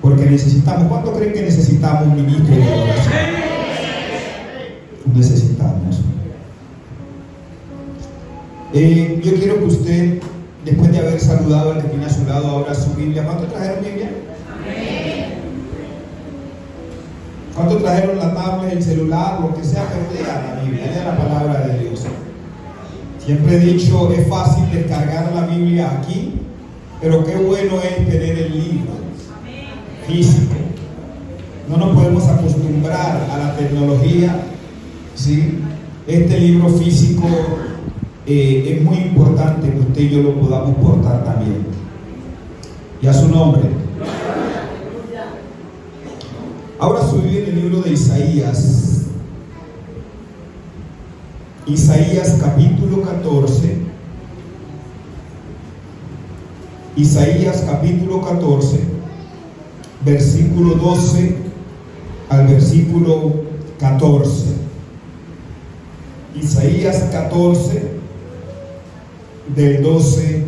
Porque necesitamos. ¿Cuánto creen que necesitamos un ministro de adoración? Necesitamos. Yo quiero que usted, después de haber saludado al que tiene a su lado, ahora su Biblia. ¿Cuánto trajeron Biblia? ¿Cuánto trajeron la tablet, el celular, lo que sea? Pero lea la Biblia, lea la palabra de Dios. Siempre he dicho, es fácil descargar la Biblia aquí, pero qué bueno es tener el libro físico. No nos podemos acostumbrar a la tecnología, ¿sí? Este libro físico es muy importante que usted y yo lo podamos portar también. Y a su nombre. Ahora subí en el libro de Isaías. Isaías capítulo 14. Isaías capítulo 14, versículo 12 al versículo 14. Isaías 14, del 12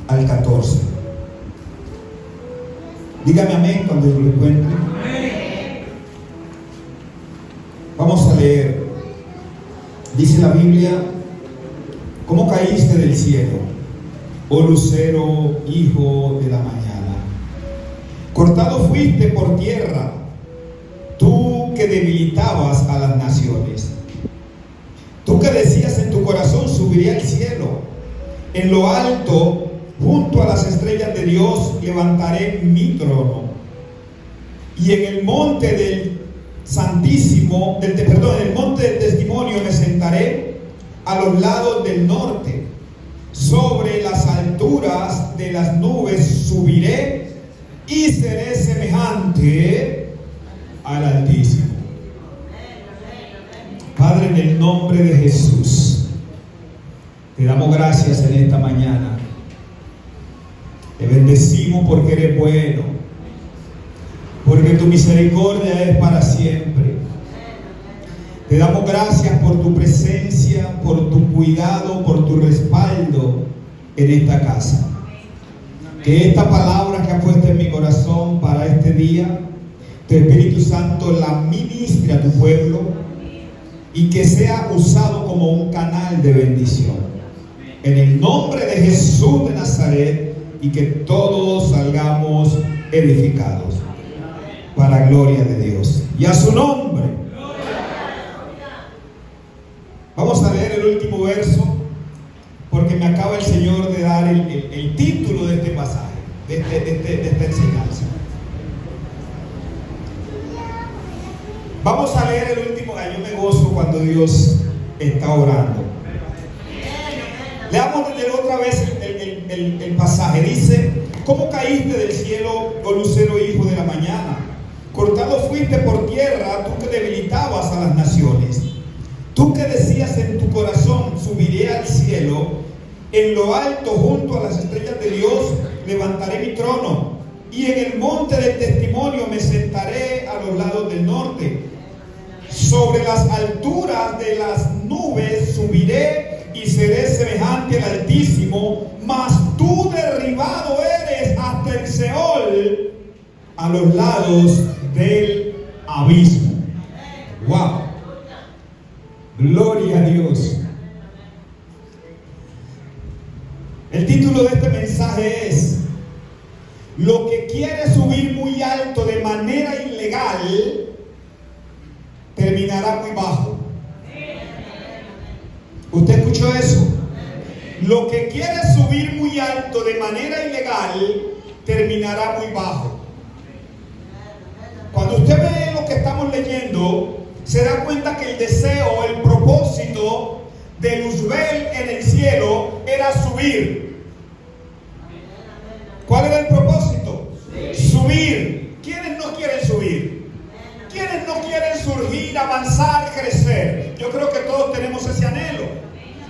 al 14. Dígame amén cuando lo encuentre. Vamos a leer. Dice la Biblia: ¿cómo caíste del cielo, oh lucero, hijo de la mañana? Cortado fuiste por tierra, tú que debilitabas a las naciones. Tú que decías en tu corazón: subiré al cielo, en lo alto, junto a las estrellas de Dios, levantaré mi trono. Y en el monte del Santísimo, en el monte del testimonio me sentaré a los lados del norte. Sobre las alturas de las nubes subiré y seré semejante al Altísimo. Padre, en el nombre de Jesús, te damos gracias en esta mañana. Te bendecimos porque eres bueno, porque tu misericordia es para siempre. Te damos gracias por tu presencia, por tu cuidado, por tu respaldo en esta casa. Que esta palabra que has puesto en mi corazón para este día, tu Espíritu Santo la ministre a tu pueblo y que sea usado como un canal de bendición. En el nombre de Jesús de Nazaret, y que todos salgamos edificados para gloria de Dios. Y a su nombre. Vamos a leer el último verso, porque me acaba el Señor de dar el título de este pasaje, de esta enseñanza. Vamos a leer el último. Yo me gozo cuando Dios está orando. Leamos desde otra vez el pasaje. Dice: ¿cómo caíste del cielo, oh lucero, hijo de la mañana? Cortado fuiste por tierra, tú que debilitabas a las naciones. Tú que decías en tu corazón: subiré al cielo, en lo alto junto a las estrellas de Dios levantaré mi trono, y en el monte del testimonio me sentaré a los lados del norte. Sobre las alturas de las nubes subiré y seré semejante al Altísimo, mas tú derribado eres hasta el Seol, a los lados del abismo. ¡Wow! Gloria a Dios. El título de este mensaje es: lo que quiere subir muy alto de manera ilegal terminará muy bajo. ¿Usted escuchó eso? Lo que quiere subir muy alto de manera ilegal terminará muy bajo. Cuando usted ve lo que estamos leyendo, se da cuenta que el deseo, el propósito de Luzbel en el cielo era subir. ¿Cuál era el propósito? Subir. ¿Quiénes no quieren subir? ¿Quiénes no quieren surgir, avanzar, crecer? Yo creo que todos tenemos ese anhelo.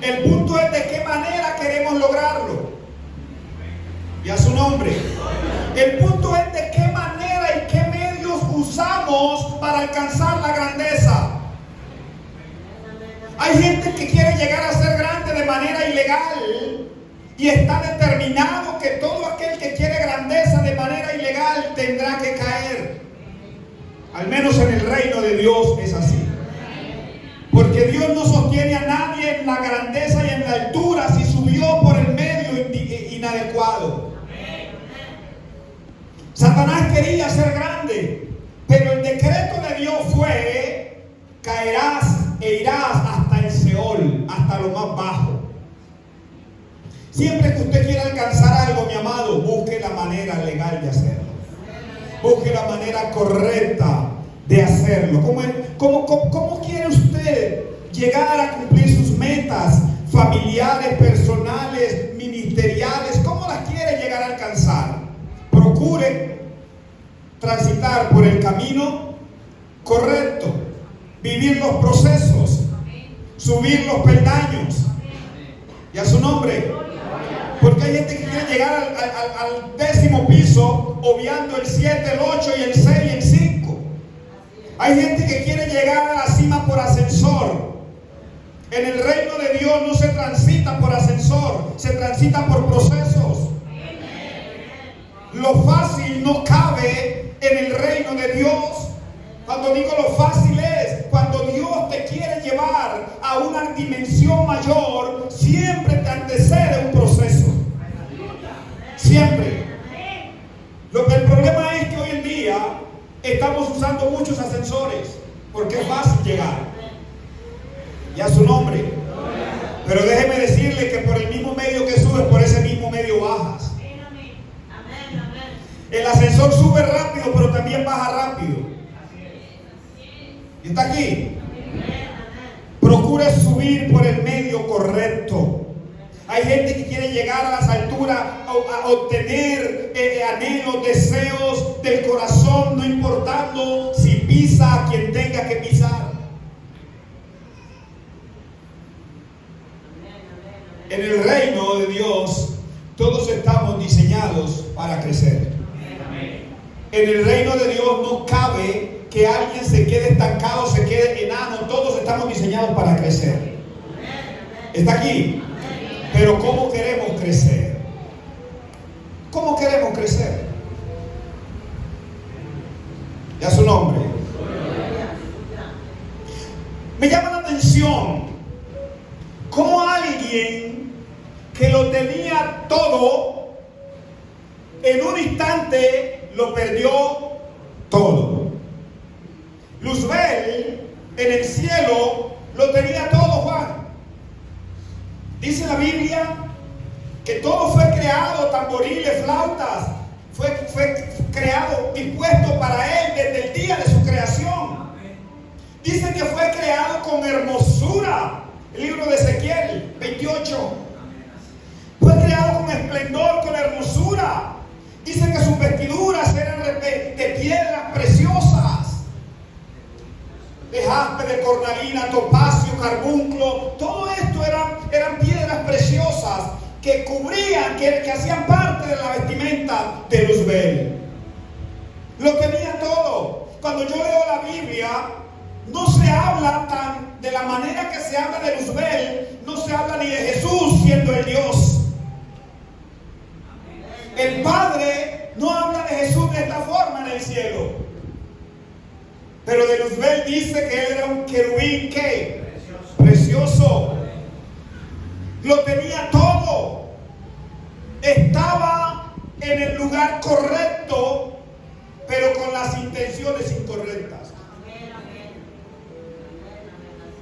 El punto es de qué manera queremos lograrlo. Y a su nombre. El punto es de qué manera y qué medios usamos para alcanzar la grandeza. Hay gente que quiere llegar a ser grande de manera ilegal y está determinado que todo aquel que quiere grandeza de manera ilegal tendrá tendrá que caer. Al menos en el reino de Dios es así. Porque Dios no sostiene a nadie en la grandeza y en la altura si subió por el medio inadecuado. Satanás quería ser grande, pero el decreto de Dios fue: caerás e irás hasta el Seol, hasta lo más bajo. Siempre que usted quiera alcanzar algo, mi amado, busque la manera legal de hacerlo. Busque la manera correcta de hacerlo. ¿Cómo quiere usted llegar a cumplir sus metas familiares, personales, ministeriales? ¿Cómo las quiere llegar a alcanzar? Procure transitar por el camino correcto, vivir los procesos, subir los peldaños. Y a su nombre. Porque hay gente que quiere llegar al 10º piso, obviando el 7, el 8 y el 6 y el 5. Hay gente que quiere llegar a la cima por ascensor. En el reino de Dios no se transita por ascensor, se transita por procesos. Lo fácil no cabe en el reino de Dios. Cuando digo lo fácil es cuando Dios te quiere llevar a una dimensión mayor, siempre te antecede un proceso. Siempre. El problema es que hoy en día estamos usando muchos ascensores porque es fácil llegar. Y a su nombre. Pero déjeme decirle que por el mismo medio que subes, por ese mismo medio bajas. El ascensor sube rápido, pero también baja rápido. ¿Y está aquí? Procure subir por el medio correcto. Hay gente que quiere llegar a las alturas, a obtener anhelos, deseos del corazón, no importando si pisa a quien tenga que pisar. En el reino de Dios, todos estamos diseñados para crecer. En el reino de Dios no cabe que alguien se quede estancado, se quede enano. Todos estamos diseñados para crecer. ¿Está aquí? Pero ¿cómo queremos crecer? ¿Cómo queremos crecer? Y a su nombre. Me llama la atención cómo alguien que lo tenía todo, en un instante lo perdió todo. Luzbel en el cielo lo tenía todo, Juan. Dice la Biblia que todo fue creado, tamboriles, flautas, fue creado, dispuesto para él desde el día de su creación. Dice que fue creado con hermosura. El libro de Ezequiel 28. Fue creado con esplendor, con hermosura. Dice que sus vestiduras eran de piedras preciosas, de jaspe, de cornalina, topacio, carbunclo. Todo esto eran piedras preciosas que cubrían, que hacían parte de la vestimenta de Luzbel. Lo tenía todo. Cuando yo leo la Biblia, no se habla de la manera que se habla de Luzbel, no se habla ni de Jesús siendo el Dios. El Padre no habla de Jesús de esta forma en el cielo. Pero de Luzbel dice que él era un querubín, ¿qué? Precioso. Lo tenía todo. Estaba en el lugar correcto, pero con las intenciones incorrectas.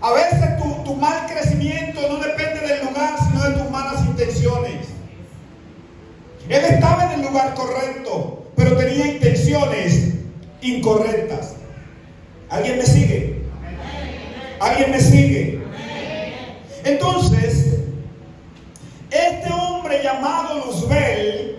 A veces tu mal crecimiento no depende del lugar, sino de tus malas intenciones. Él estaba en el lugar correcto, pero tenía intenciones incorrectas. ¿Alguien me sigue? ¿Alguien me sigue? Entonces, este hombre llamado Luzbel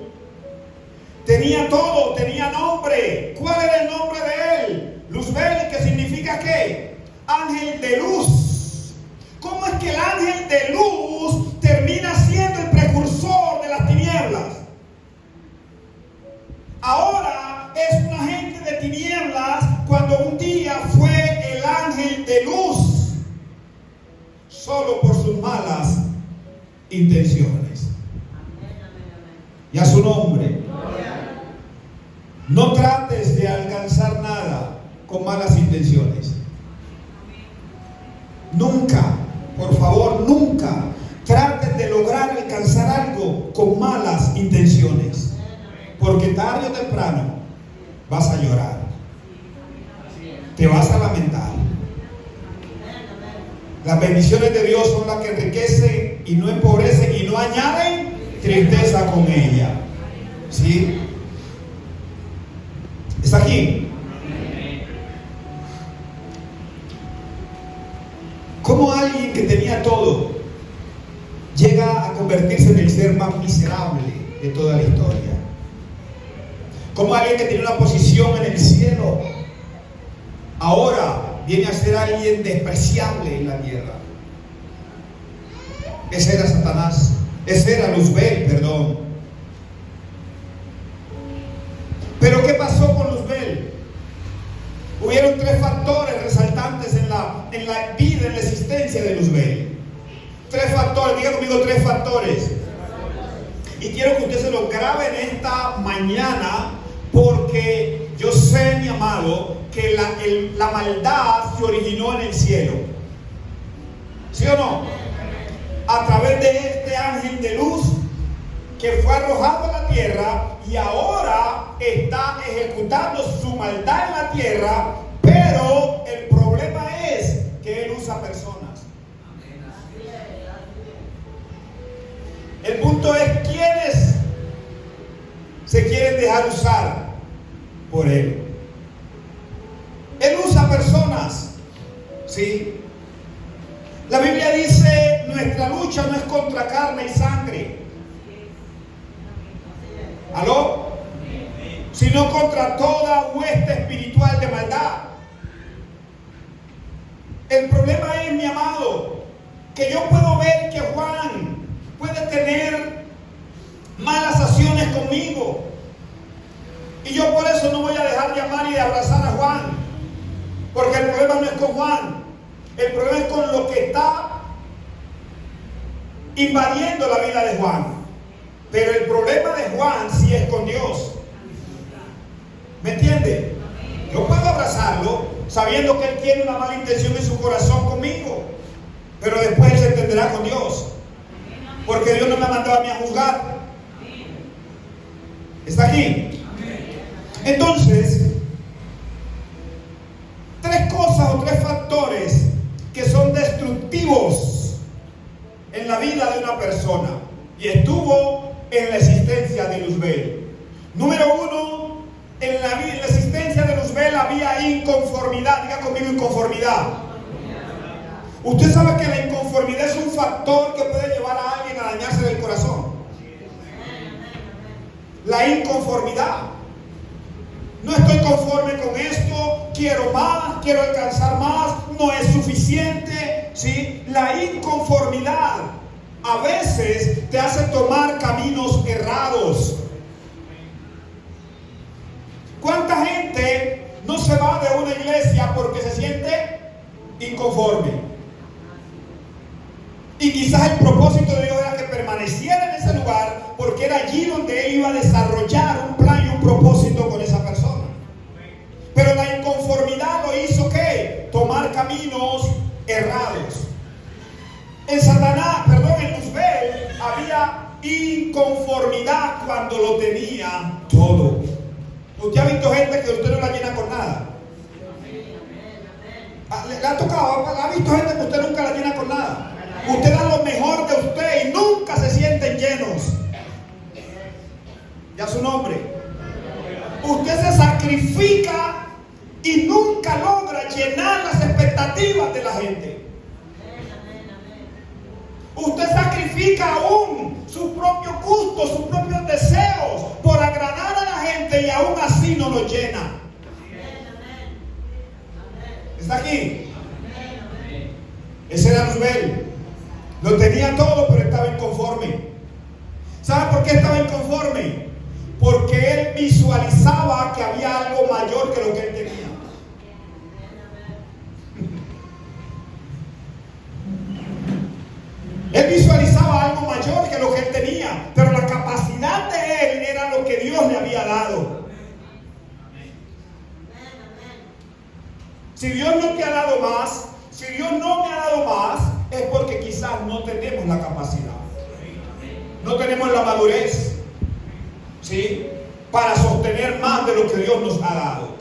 tenía todo, tenía nombre. ¿Cuál era el nombre de él? Luzbel, que significa ¿qué? Ángel de luz. ¿Cómo es que el ángel de luz termina siendo el precursor de las tinieblas? Ahora es un agente de tinieblas cuando un día fue el ángel de luz, solo por sus malas intenciones. Y a su nombre. No trates trates de alcanzar nada con malas intenciones. Nunca, por favor, nunca trates de lograr alcanzar algo con malas intenciones. Porque tarde o temprano vas a llorar. Te vas a lamentar. Las bendiciones de Dios son las que enriquecen y no empobrecen y no añaden tristeza con ella. ¿Sí? ¿Está aquí? ¿Cómo alguien que tenía todo llega a convertirse en el ser más miserable de toda la historia? ¿Cómo alguien que tenía una posición en el cielo ahora viene a ser alguien despreciable en la tierra? Ese era Satanás. Ese era Luzbel, perdón. Pero ¿qué pasó con Luzbel? Hubieron tres factores resaltantes en la vida, en la existencia de Luzbel. Tres factores, diga conmigo, tres factores. Y quiero que usted se lo grabe en esta mañana, porque yo sé, mi amado, que la maldad se originó en el cielo. ¿Sí o no? A través de este ángel de luz que fue arrojado a la tierra y ahora está ejecutando su maldad en la tierra, pero el problema es que él usa personas. El punto es quiénes se quieren dejar usar por él. Él usa personas, ¿sí? La Biblia dice, nuestra lucha no es contra carne y sangre. ¿Aló? Sino contra toda hueste espiritual de maldad. El problema es, mi amado, que yo puedo ver que Juan puede tener malas acciones conmigo, y yo por eso no voy a dejar llamar y de abrazar a Juan, porque el problema no es con Juan, el problema es con lo que está invadiendo la vida de Juan. Pero el problema de Juan sí es con Dios. ¿Me entiende? Yo puedo abrazarlo sabiendo que él tiene una mala intención en su corazón conmigo, pero después él se entenderá con Dios, porque Dios no me ha mandado a mí a juzgar. ¿Está aquí? Entonces, tres cosas o tres factores que son destructivos en la vida de una persona, y estuvo en la existencia de Luzbel. Número uno, en la existencia de Luzbel había inconformidad. Diga conmigo, inconformidad. Usted sabe que la inconformidad es un factor que puede llevar a alguien a dañarse del corazón. La inconformidad. No estoy conforme con esto, quiero más, quiero alcanzar más, no es suficiente, ¿sí? La inconformidad a veces te hace tomar caminos errados. ¿Cuánta gente no se va de una iglesia porque se siente inconforme? Y quizás el propósito de Dios era que permaneciera en ese lugar, porque era allí donde él iba a desarrollar un plan y un propósito con esa persona. Pero la inconformidad lo hizo ¿qué? Tomar caminos errados. En Luzbel había inconformidad cuando lo tenía todo. ¿Usted ha visto gente que usted no la llena con nada? ¿Le ha tocado? ¿Ha visto gente que usted nunca la llena con nada? Usted da lo mejor de usted y nunca se sienten llenos. Ya su nombre. Usted se sacrifica y nunca logra llenar las expectativas de la gente. Usted sacrifica aún sus propios gustos, sus propios deseos por agradar a la gente, y aún así no lo llena. ¿Está aquí? Ese era Luzbel. Lo tenía todo, pero estaba inconforme. ¿Sabe por qué estaba inconforme? Porque él visualizaba que había algo mayor que lo que él tenía. Él visualizaba algo mayor que lo que él tenía, pero la capacidad de él era lo que Dios le había dado. Si Dios no te ha dado más, si Dios no me ha dado más, es porque quizás no tenemos la capacidad, no tenemos la madurez, ¿sí?, para sostener más de lo que Dios nos ha dado.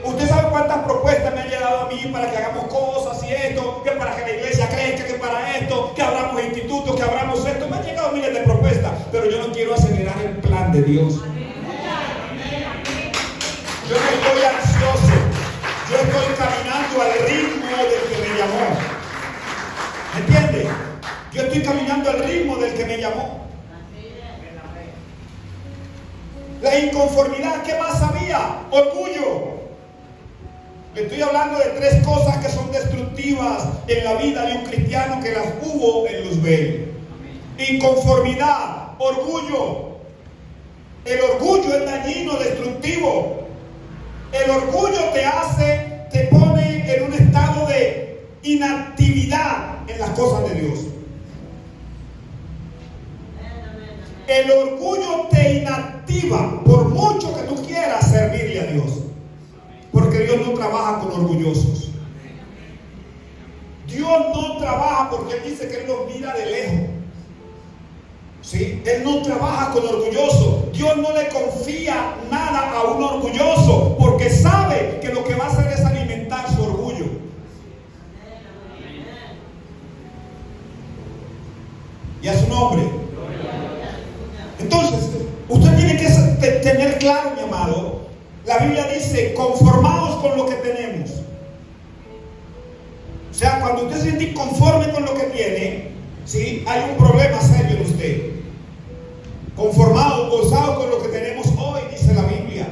Usted sabe cuántas propuestas me han llegado a mí para que hagamos cosas y esto, que para que la iglesia crezca, que para esto, que abramos institutos, que abramos esto. Me han llegado miles de propuestas, pero yo no quiero acelerar el plan de Dios. Yo no estoy ansioso, yo estoy caminando al ritmo del que me llamó. ¿Me entiende? Yo estoy caminando al ritmo del que me llamó. La inconformidad, ¿qué más había? Orgullo. Le estoy hablando de 3 cosas que son destructivas en la vida de un cristiano, que las hubo en Luzbel. Inconformidad, orgullo. El orgullo es dañino, destructivo. El orgullo te pone en un estado de inactividad en las cosas de Dios. El orgullo te inactiva por mucho que tú quieras servirle a Dios. Porque Dios no trabaja con orgullosos. Dios no trabaja porque Él dice que Él los mira de lejos. ¿Sí? Él no trabaja con orgullosos. Dios no le confía nada a un orgulloso porque sabe que lo que va a hacer es alimentar su orgullo. Y a su nombre. Entonces, usted tiene que tener claro, mi amado. La Biblia dice, conformados con lo que tenemos. O sea, cuando usted se siente inconforme con lo que tiene, ¿sí?, hay un problema serio en usted. Conformados, gozados con lo que tenemos hoy, dice la Biblia.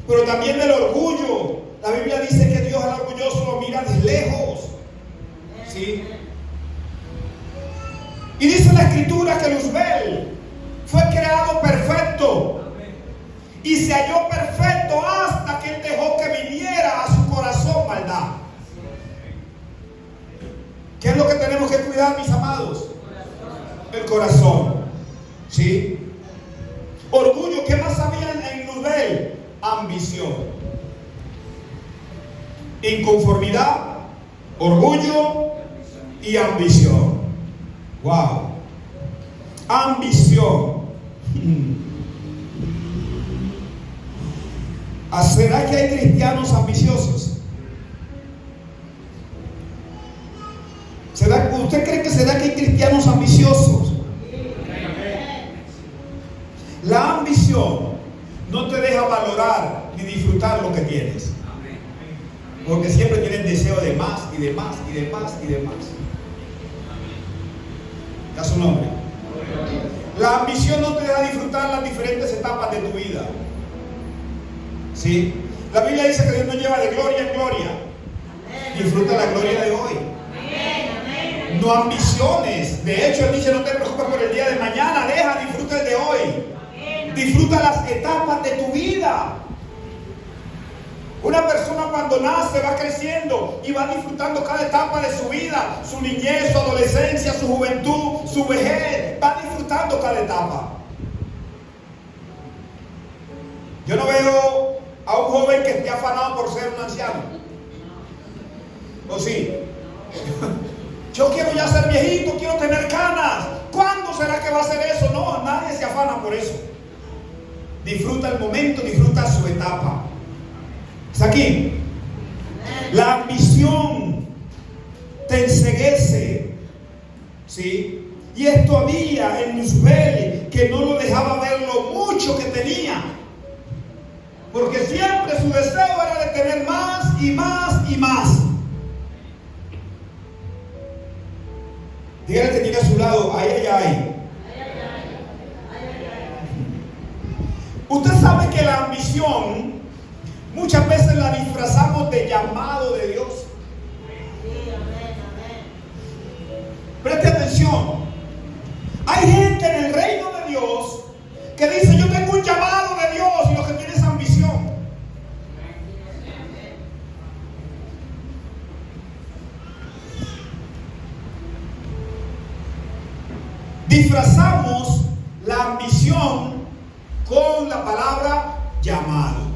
Pero también del orgullo. La Biblia dice que Dios al orgulloso lo mira de lejos. ¿Sí? Y dice la Escritura que Luzbel fue creado perfecto. Y se halló perfecto hasta que Él dejó que viniera a su corazón maldad. ¿Qué es lo que tenemos que cuidar, mis amados? El corazón. ¿Sí? Orgullo. ¿Qué más había en Luzbel? Ambición. Inconformidad, orgullo y ambición. Wow. Ambición. ¿Será que hay cristianos ambiciosos? ¿Usted cree que será que hay cristianos ambiciosos? La ambición no te deja valorar ni disfrutar lo que tienes, porque siempre tienes deseo de más y de más y de más y de más. ¿A su nombre? La ambición no te deja disfrutar las diferentes etapas de tu vida. ¿Sí? La Biblia dice que Dios nos lleva de gloria en gloria. Disfruta la gloria de hoy. No ambiciones. De hecho, Él dice, no te preocupes por el día de mañana. Disfruta el de hoy. Disfruta las etapas de tu vida. Una persona cuando nace va creciendo y va disfrutando cada etapa de su vida. Su niñez, su adolescencia, su juventud, su vejez. Va disfrutando cada etapa. Yo no veo a un joven que esté afanado por ser un anciano. ¿O sí? Yo quiero ya ser viejito, quiero tener canas. ¿Cuándo será que va a ser eso? No, nadie se afana por eso. Disfruta el momento, disfruta su etapa. ¿Está aquí? La ambición te enceguece. ¿Sí? Y esto había en Luzbel, que no lo dejaba ver lo mucho que tenía. Porque siempre su deseo era de tener más y más y más. Dígale que tiene a su lado, ay, ay, ay. Usted sabe que la ambición muchas veces la disfrazamos de llamado de Dios. Preste atención. Hay gente en el reino de Dios que dice, yo tengo un llamado de Dios, y lo que tiene es ambición. Disfrazamos la ambición con la palabra llamado.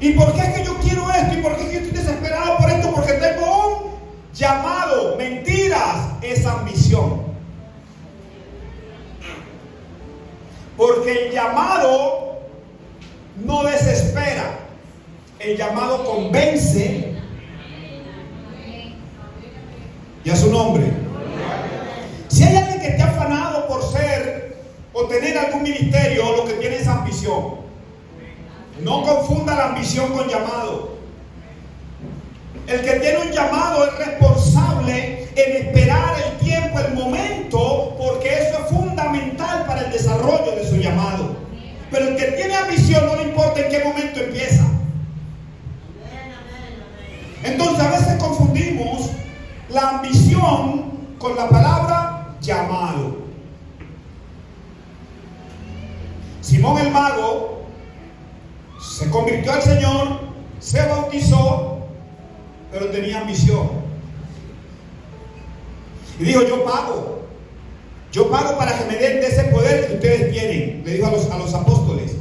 ¿Y por qué es que yo quiero esto? ¿Y por qué es que estoy desesperado por esto? Porque tengo un llamado. Mentiras, es ambición. Porque el llamado no desespera. El llamado convence. Y a su nombre. Si hay alguien que esté afanado por ser o tener algún ministerio, lo que tiene es ambición. No confunda la ambición con llamado. El que tiene un llamado es responsable en esperar el tiempo, el momento, porque eso es fundamental para el desarrollo de su llamado. Pero el que tiene ambición no le importa en qué momento empieza. Entonces a veces confundimos la ambición con la palabra llamado. Simón el mago se convirtió al Señor, se bautizó, pero tenía ambición. Y dijo: yo pago para que me den de ese poder que ustedes tienen. Le dijo a los apóstoles,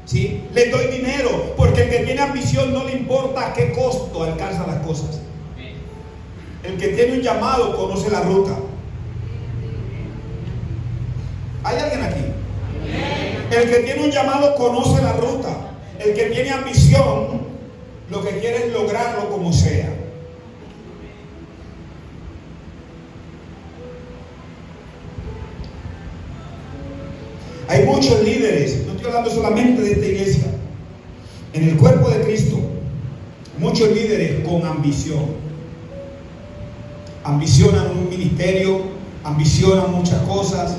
¿sí? Les doy dinero, porque el que tiene ambición no le importa a qué costo alcanza las cosas. El que tiene un llamado conoce la ruta. ¿Hay alguien aquí? El que tiene un llamado conoce la ruta. El que tiene ambición, lo que quiere es lograrlo como sea. Hay muchos líderes, no estoy hablando solamente de esta iglesia, en el cuerpo de Cristo, muchos líderes con ambición. Ambicionan un ministerio, ambicionan muchas cosas,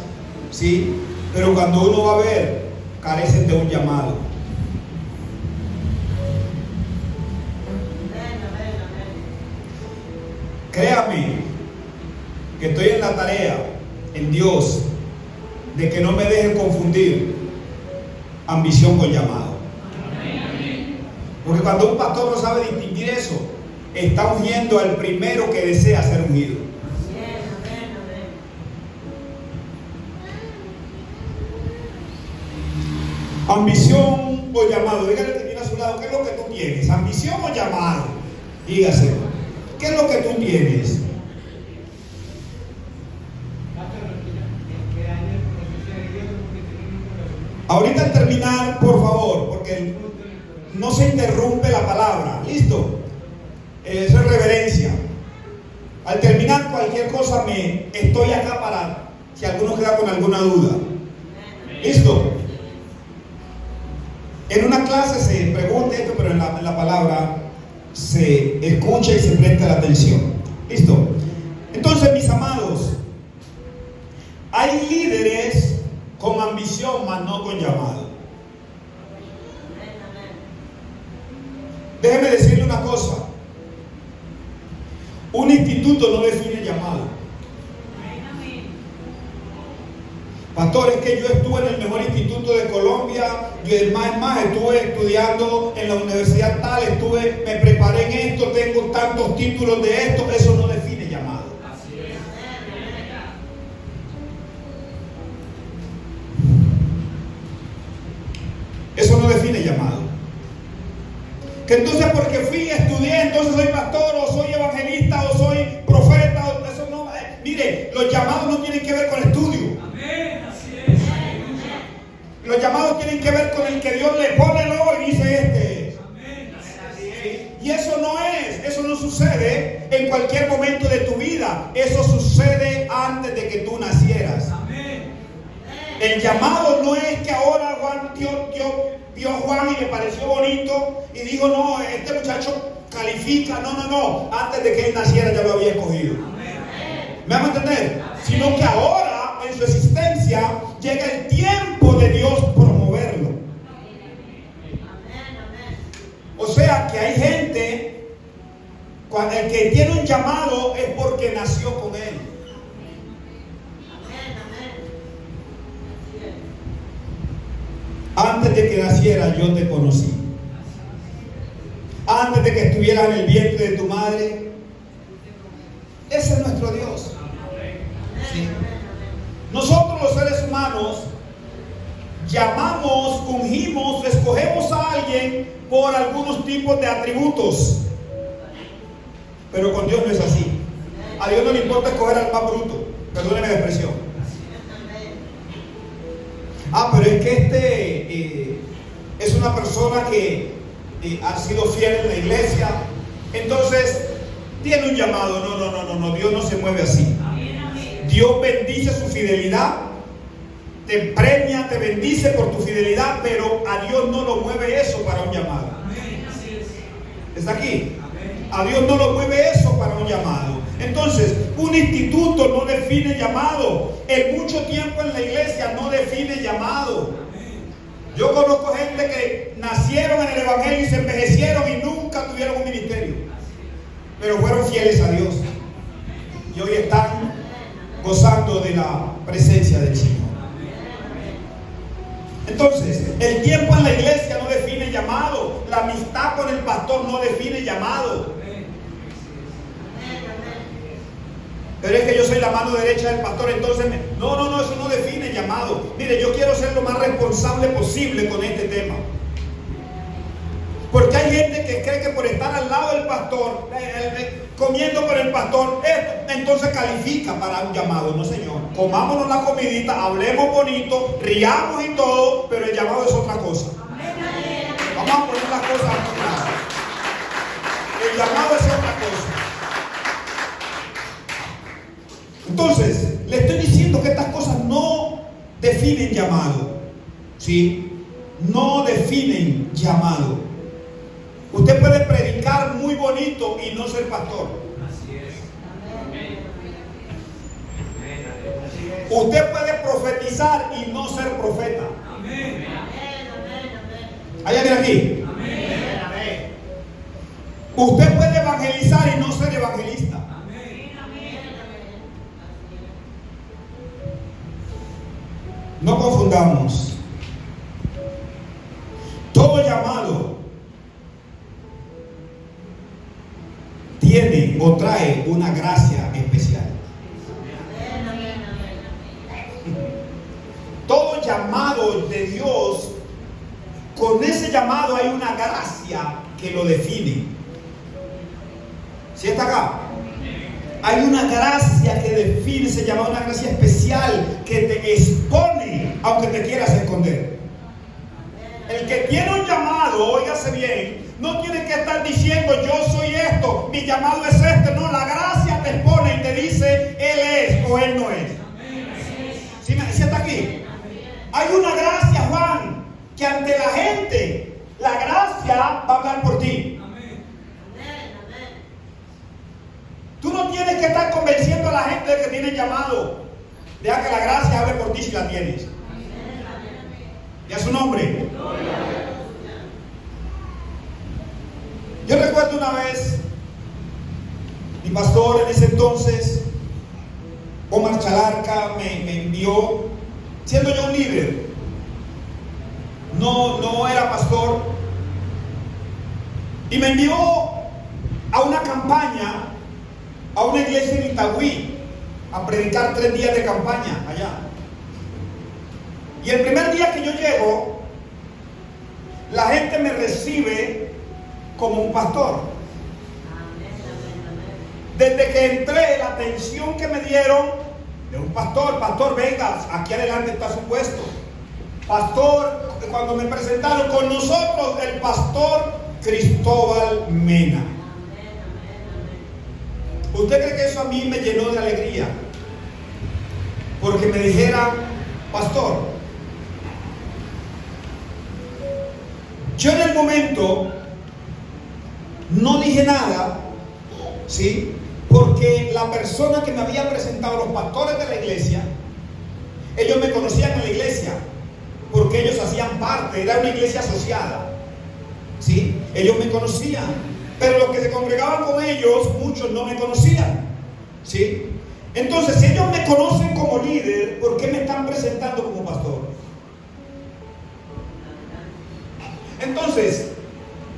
¿sí? Pero cuando uno va a ver, carecen de un llamado. Créame que estoy en la tarea, en Dios, de que no me dejen confundir ambición con llamado. Porque cuando un pastor no sabe distinguir eso, está ungiendo al primero que desea ser ungido. Ambición o llamado. Dígale que tiene a su lado: ¿qué es lo que tú tienes? ¿Ambición o llamado? Dígase, ¿qué es lo que tú tienes? Ahorita al terminar, por favor, porque no se interrumpe la palabra. ¿Listo? Eso es reverencia. Al terminar cualquier cosa, estoy acá para si alguno queda con alguna duda. ¿Listo? En una clase se pregunta esto, pero en la palabra se escucha y se presta la atención. ¿Listo? Entonces, mis amados, hay líderes con ambición, mas no con llamado. Déjeme decirle una cosa: un instituto no define llamado. Pastor, es que yo estuve en el mejor instituto de Colombia, yo estuve estudiando en la universidad tal, me preparé en esto, tengo tantos títulos de esto. Eso no define llamado. Eso no define llamado. Que entonces porque fui, estudié, entonces soy pastor, o soy evangelista, o soy profeta, eso no. Mire, los llamados no tienen que ver con estudio. Los llamados tienen que ver con el que Dios le pone el ojo y dice: este es. Y eso no sucede en cualquier momento de tu vida. Eso sucede antes de que tú nacieras. El llamado no es que ahora Dios vio a Juan y le pareció bonito y dijo: no, este muchacho califica. No. Antes de que él naciera ya lo había escogido. ¿Me van a entender? Sino que ahora en su existencia llega el tiempo de Dios promoverlo. O sea que hay gente, cuando el que tiene un llamado es porque nació con él. Antes de que naciera yo te conocí. Antes de que estuvieras en el vientre de tu madre. Ese es nuestro Dios. ¿Sí? Nosotros los seres humanos llamamos, ungimos, escogemos a alguien por algunos tipos de atributos. Pero con Dios no es así. A Dios no le importa escoger al más bruto. Perdóneme la expresión. Pero es que es una persona que ha sido fiel en la iglesia, entonces tiene un llamado. No, Dios no se mueve así. Dios bendice su fidelidad, te premia, te bendice por tu fidelidad, pero a Dios no lo mueve eso para un llamado. ¿Está aquí? A Dios no lo mueve eso para un llamado. Entonces, un instituto no define llamado. El mucho tiempo en la iglesia no define llamado. Yo conozco gente que nacieron en el evangelio y se envejecieron y nunca tuvieron un ministerio, pero fueron fieles a Dios y hoy están gozando de la presencia del Señor. Entonces, el tiempo en la iglesia no define llamado. La amistad con el pastor no define llamado. Pero es que yo soy la mano derecha del pastor, entonces no, eso no define llamado. Mire, yo quiero ser lo más responsable posible con este tema. Porque hay gente que cree que por estar al lado del pastor, comiendo con el pastor, entonces califica para un llamado. No, señor. Comámonos la comidita, hablemos bonito, riamos y todo, pero el llamado es otra cosa. Vamos a poner las cosas muy claras. El llamado es otra cosa. Entonces, le estoy diciendo que estas cosas no definen llamado. ¿Sí? No definen llamado. Usted puede predicar muy bonito y no ser pastor. Así es. Usted puede profetizar y no ser profeta. Amén. ¿Hay alguien aquí? Usted puede evangelizar y no ser evangelista. No confundamos. Todo llamado tiene o trae una gracia especial. Todo llamado de Dios, con ese llamado hay una gracia que lo define. ¿Sí está acá? Hay una gracia que define ese llamado, una gracia especial que te expone aunque te quieras esconder. El que tiene un llamado, óigase bien, no tiene que estar diciendo yo soy esto, mi llamado es este. No, la gracia te expone y te dice él es o él no es. ¿Sí está aquí? Hay una gracia, Juan, que ante la gente, la gracia va a hablar por ti. Tú no tienes que estar convenciendo a la gente de que tienes llamado. Deja que la gracia hable por ti si la tienes. ¿Y a su nombre? Yo recuerdo una vez, mi pastor en ese entonces, Omar Chalarca, me envió, siendo yo un líder, no era pastor, y me envió a una campaña, a una iglesia en Itagüí, a predicar 3 días de campaña allá. Y el primer día que yo llego, la gente me recibe como un pastor. Desde que entré, la atención que me dieron de un pastor: pastor, venga, aquí adelante está su puesto. Pastor, cuando me presentaron con nosotros, el pastor Cristóbal Mena. ¿Usted cree que eso a mí me llenó de alegría? Porque me dijera, pastor. Yo en el momento no dije nada, ¿sí? Porque la persona que me había presentado, los pastores de la iglesia, ellos me conocían en la iglesia, porque ellos hacían parte, era una iglesia asociada, ¿sí? Ellos me conocían. Pero los que se congregaban con ellos, muchos no me conocían, ¿sí? Entonces, si ellos me conocen como líder, ¿por qué me están presentando como pastor? Entonces,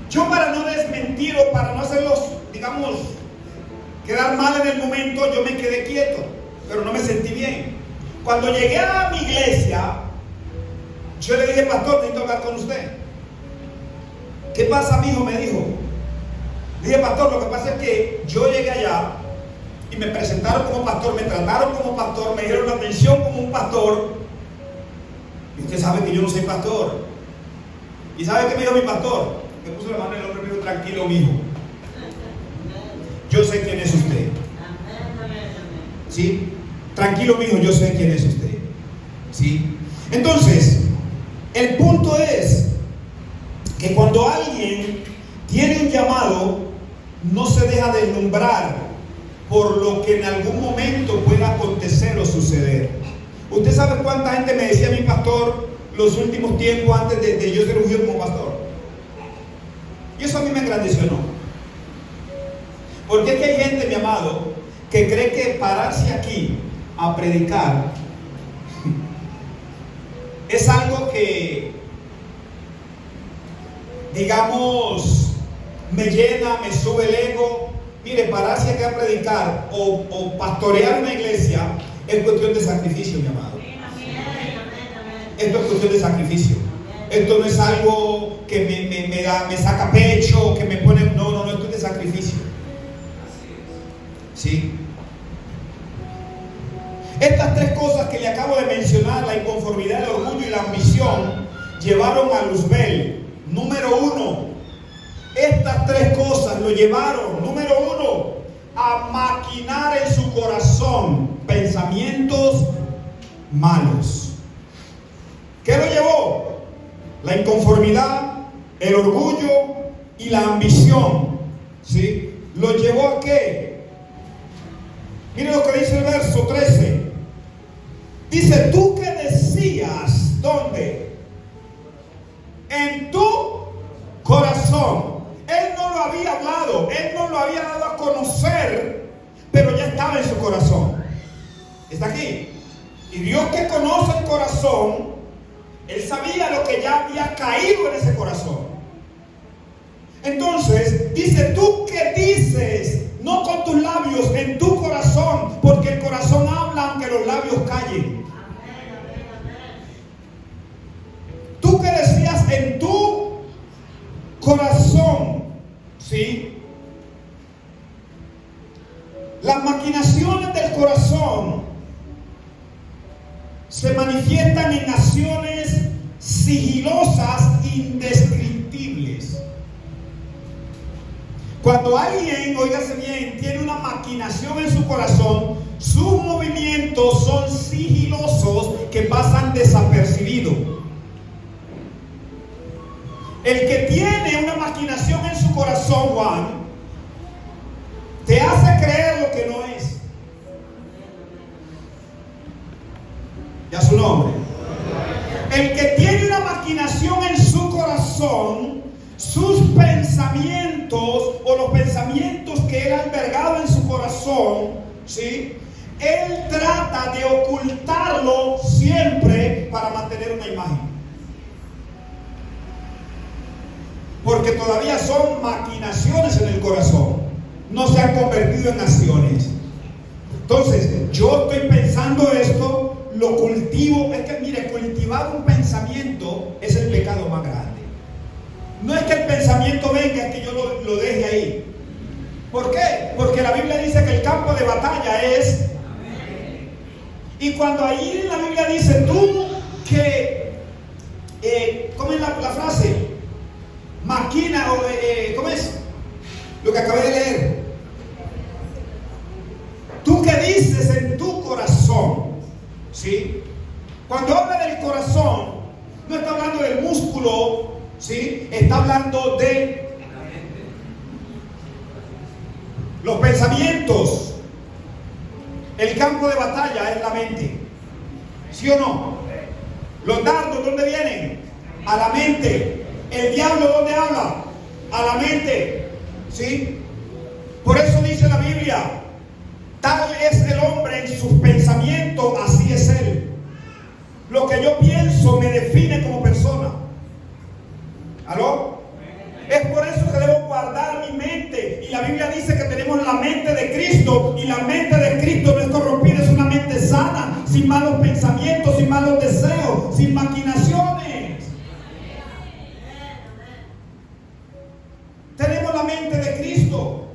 yo, para no desmentir o para no hacerlos, digamos, quedar mal en el momento, yo me quedé quieto, pero no me sentí bien. Cuando llegué a mi iglesia, Yo le dije, pastor, necesito hablar con usted. ¿Qué pasa, mijo? Me dijo. Le dije, pastor, lo que pasa es que yo llegué allá y me presentaron como pastor, me trataron como pastor, me dieron la atención como un pastor. Y usted sabe que yo no soy pastor. ¿Y sabe qué me dijo mi pastor? Me puso la mano en el hombro y me dijo, tranquilo, mijo. Yo sé quién es usted. ¿Sí? Tranquilo, mijo, yo sé quién es usted. ¿Sí? Entonces, el punto es que cuando alguien tiene un llamado, no se deja deslumbrar por lo que en algún momento pueda acontecer o suceder. ¿Usted sabe cuánta gente me decía mi pastor los últimos tiempos antes de yo ser ungido como pastor? Y eso a mí me engrandeció, ¿no? Porque es que hay gente, mi amado, que cree que pararse aquí a predicar es algo que, digamos, me llena, me sube el ego. Mire, pararse aquí a predicar o pastorear una iglesia es cuestión de sacrificio, mi amado. Esto es cuestión de sacrificio. Esto no es algo que me saca pecho, que me pone... No, esto es de sacrificio. ¿Sí? Estas tres cosas que le acabo de mencionar, la inconformidad, el orgullo y la ambición, llevaron a Luzbel. Número uno, estas tres cosas lo llevaron, número uno, a maquinar en su corazón pensamientos malos. ¿Qué lo llevó? La inconformidad, el orgullo y la ambición. ¿Sí? ¿Lo llevó a qué? Mire lo que dice el verso 13. Dice, tú que decías, ¿dónde? En tu corazón. Él no lo había hablado, él no lo había dado a conocer, pero ya estaba en su corazón. Está aquí. Y Dios, que conoce el corazón, él sabía lo que ya había caído en ese corazón. Entonces, dice, tú que dices, no con tus labios, en tu corazón, porque el corazón habla aunque los labios callen. Tú que decías en tu corazón, ¿sí? Las maquinaciones del corazón se manifiestan en acciones sigilosas, indescriptibles. Cuando alguien, óigase bien, tiene una maquinación en su corazón, sus movimientos son sigilosos que pasan desapercibidos. El que tiene una maquinación en su corazón, Juan, te hace creer lo que no es. Ya su nombre. El que tiene una maquinación en su corazón, sus pensamientos o los pensamientos que él ha albergado en su corazón, ¿sí? Él trata de ocultarlo siempre para mantener una imagen. Porque todavía son maquinaciones en el corazón, no se han convertido en acciones. Entonces, yo estoy pensando esto, lo cultivo. Es que, mire, cultivar un pensamiento es el pecado más grande. No es que el pensamiento venga, es que yo lo deje ahí. ¿Por qué? Porque la Biblia dice que el campo de batalla es... Y cuando ahí en la Biblia dice tú que... ¿cómo es la frase? Maquina, ¿cómo es? Lo que acabé de leer. Tú que dices en tu corazón, ¿sí? Cuando habla del corazón, no está hablando del músculo, ¿sí? Está hablando de los pensamientos. El campo de batalla es la mente, ¿sí o no? Los dardos, ¿dónde vienen? A la mente. El diablo, ¿dónde habla? A la mente, ¿sí? Por eso dice la Biblia, tal es el hombre en sus pensamientos, así es él. Lo que yo pienso me define como persona. ¿Aló? Es por eso que debo guardar mi mente. Y la Biblia dice que tenemos la mente de Cristo. Y la mente de Cristo no es corrompida, es una mente sana, sin malos pensamientos, sin malos deseos, sin maquinaciones. mente de Cristo.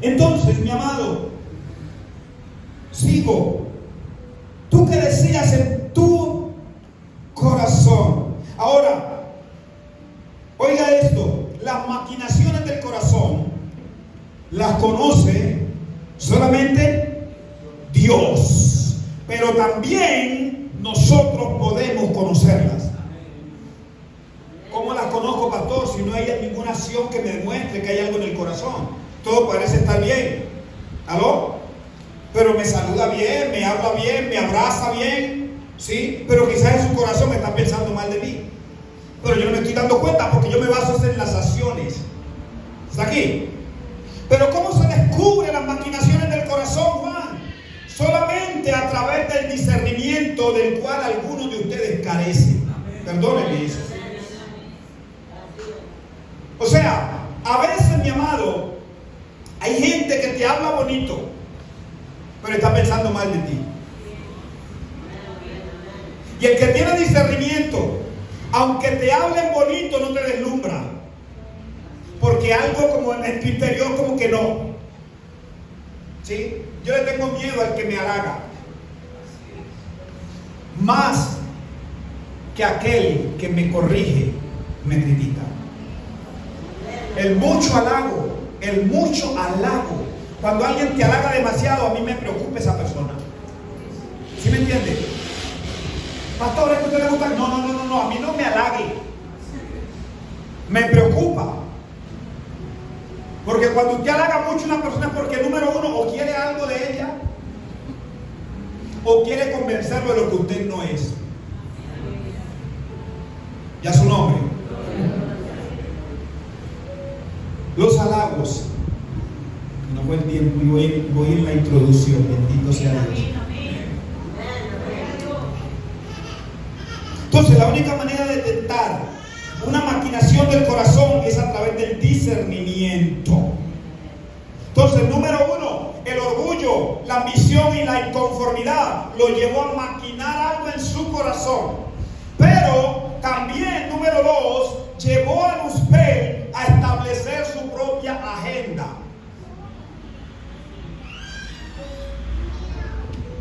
Entonces, mi amado, sigo. Tú que decías en tu corazón. Ahora, oiga esto, las maquinaciones del corazón las conoce solamente Dios, pero también nosotros podemos conocerlas. ¿Cómo las conozco, pastor? Si no hay ninguna acción que me demuestre que hay algo en el corazón. Todo parece estar bien. ¿Aló? Pero me saluda bien, me habla bien, me abraza bien, ¿sí? Pero quizás en su corazón me está pensando mal de mí. Pero yo no me estoy dando cuenta porque yo me baso en las acciones. ¿Está aquí? Pero ¿cómo se descubre las maquinaciones del corazón, Juan? Solamente a través del discernimiento del cual algunos de ustedes carecen. Perdónenme eso. O sea, a veces, mi amado, hay gente que te habla bonito, pero está pensando mal de ti. Y el que tiene discernimiento, aunque te hablen bonito, no te deslumbra, porque algo como en tu interior como que no. ¿Sí? Yo le tengo miedo al que me halaga, más que aquel que me corrige, me critica. El mucho halago, cuando alguien te halaga demasiado, a mí me preocupa esa persona. ¿Sí me entiende? Pastor, ¿es que a usted le gusta? No, a mí no me halague. Me preocupa. Porque cuando usted halaga mucho a una persona es porque, número uno, o quiere algo de ella, o quiere convencerlo de lo que usted no es. Ya su nombre. Los halagos. No fue el tiempo y voy en la introducción. Bendito sea Dios. Entonces, la única manera de detectar una maquinación del corazón es a través del discernimiento. Entonces, número uno, el orgullo, la ambición y la inconformidad lo llevó a maquinar algo en su corazón. Pero también, número dos, llevó a Luzbel a establecer su propia agenda.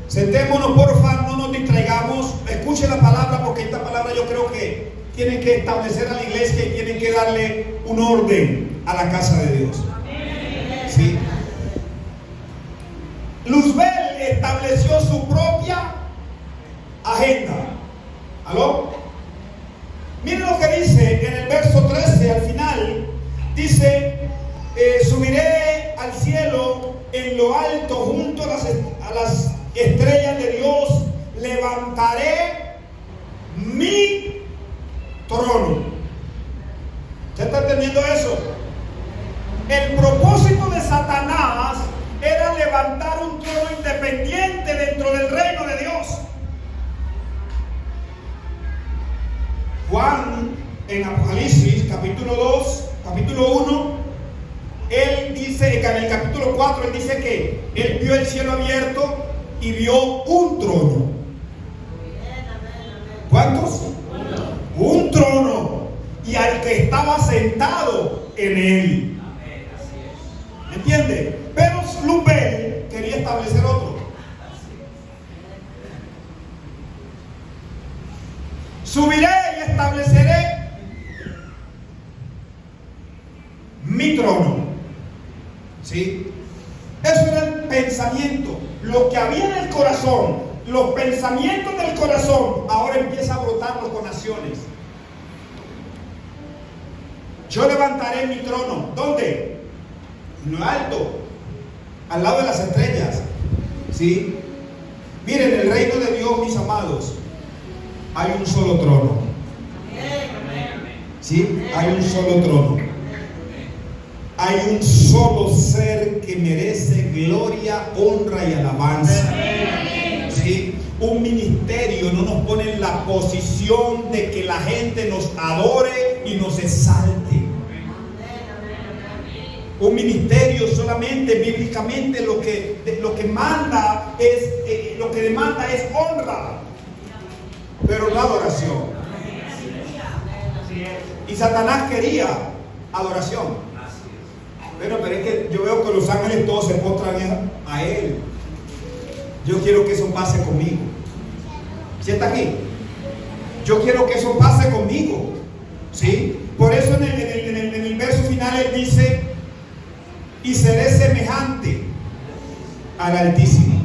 Sentémonos, porfa, no nos distraigamos. Escuche la palabra, porque esta palabra yo creo que tienen que establecer a la iglesia y tienen que darle un orden a la casa de Dios. ¿Sí? Luzbel estableció su propia agenda. ¿Aló? Miren lo que dice en el verso 13, al final. Dice, subiré al cielo en lo alto junto a las estrellas de Dios, levantaré mi trono. ¿Usted está entendiendo eso? El propósito de Satanás era levantar un trono independiente dentro del reino de Dios. Juan, en Apocalipsis, capítulo 2, capítulo 1, él dice, en el capítulo 4, él dice que él vio el cielo abierto y vio un trono. ¿Cuántos? Un trono. Y al que estaba sentado en él. ¿Me entiende? Pero Luzbel quería establecer otro. Subiré y estableceré mi trono. ¿Sí? Eso era el pensamiento. Lo que había en el corazón, los pensamientos del corazón, ahora empieza a brotarlo con acciones. Yo levantaré mi trono. ¿Dónde? En lo alto, al lado de las estrellas. ¿Sí? Miren, el reino de Dios, mis amados, hay un solo trono. ¿Sí? Hay un solo trono. Hay un solo ser que merece gloria, honra y alabanza. ¿Sí? Un ministerio no nos pone en la posición de que la gente nos adore y nos exalte. Un ministerio solamente bíblicamente lo que manda es lo que demanda es honra, pero no adoración. Y Satanás quería adoración. Bueno, pero es que yo veo que los ángeles todos se postran a Él. Yo quiero que eso pase conmigo. ¿Sí está aquí? Yo quiero que eso pase conmigo. ¿Sí? Por eso en el verso final Él dice: y seré semejante al Altísimo.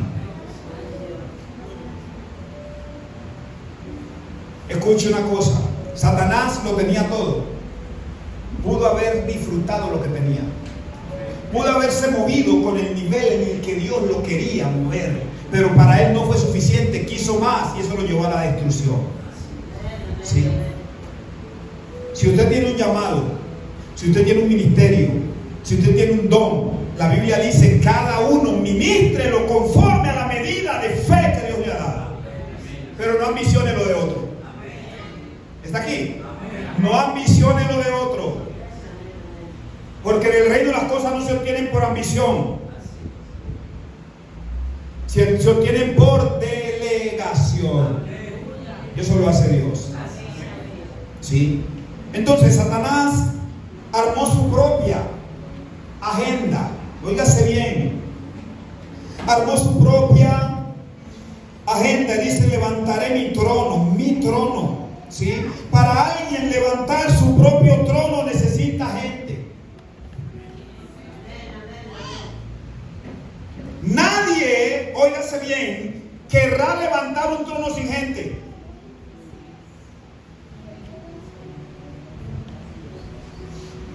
Escuche una cosa. Satanás lo tenía todo. Pudo haber disfrutado lo que tenía. Pudo haberse movido con el nivel en el que Dios lo quería mover. Pero para él no fue suficiente. Quiso más y eso lo llevó a la destrucción. ¿Sí? Si usted tiene un llamado, si usted tiene un ministerio, si usted tiene un don, la Biblia dice: cada uno ministrelo conforme a la medida de fe que Dios le ha dado. Pero no ambicione lo de otro. ¿Está aquí? No ambicione lo de otro. Porque en el reino las cosas no se obtienen por ambición. Se obtienen por delegación. Y eso lo hace Dios. ¿Sí? Entonces Satanás armó su propia agenda. Óigase bien. Armó su propia agenda. Dice: levantaré mi trono. ¿Sí? Para alguien levantar su propio trono necesita gente. Nadie, óigase bien, querrá levantar un trono sin gente.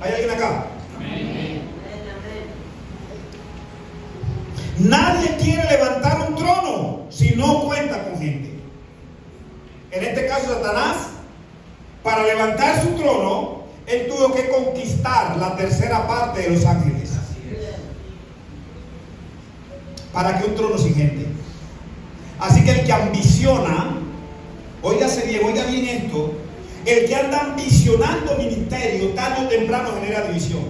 ¿Hay alguien acá? Nadie quiere levantar un trono si no cuenta con gente. En este caso Satanás, para levantar su trono, él tuvo que conquistar la tercera parte de los ángeles. ¿Para qué un trono sin gente? Así que el que ambiciona, óigase bien, oiga bien esto, el que anda ambicionando ministerio, tarde o temprano genera división.